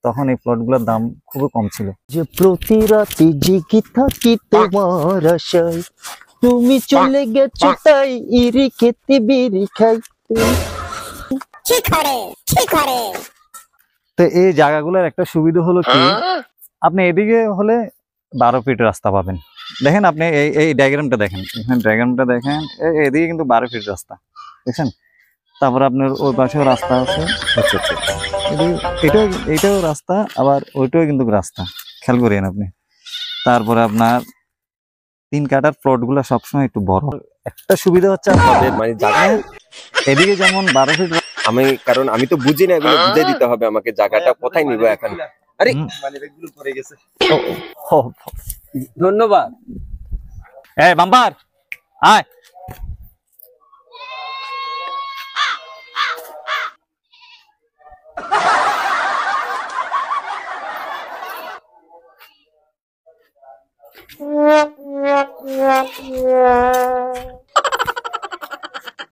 তখন এই প্লটগুলোর দাম খুবই কম ছিল। যে প্রতি রাতে জেগে থাকি তোমার আশায়, তুমি চলে গেছো তাই ইরি খেতে বিড়ি খাই। তো এই জায়গাগুলোর একটা সুবিধা হলো কি, আপনি এদিকে হলে 12 ফিট রাস্তা পাবেন। দেখেন আপনি এই ডায়াগ্রামটা দেখেন, এখানে ডায়াগ্রামটা দেখেন, এদিকে কিন্তু 12 ফিট রাস্তা দেখছেন। তারপর আপনার ওই পাশেও রাস্তা আছে, এটাও রাস্তা, আবার ওইটাও কিন্তু রাস্তা, খেয়াল করেন আপনি। তারপরে আপনার 3 কাঠার প্লট গুলা সবসময় একটু বড়। একটা সুবিধা হচ্ছে মানে জায়গা এদিকে যেমন 12 ফিট, কারণ আমি তো বুঝি না, এগুলো বুঝে দিতে হবে আমাকে, জায়গাটা কোথায় নিব এখন। আরে মানিব্যাগগুলো পড়ে গেছে। ধন্যবাদ। এই বাম্পার আয়। Yeah.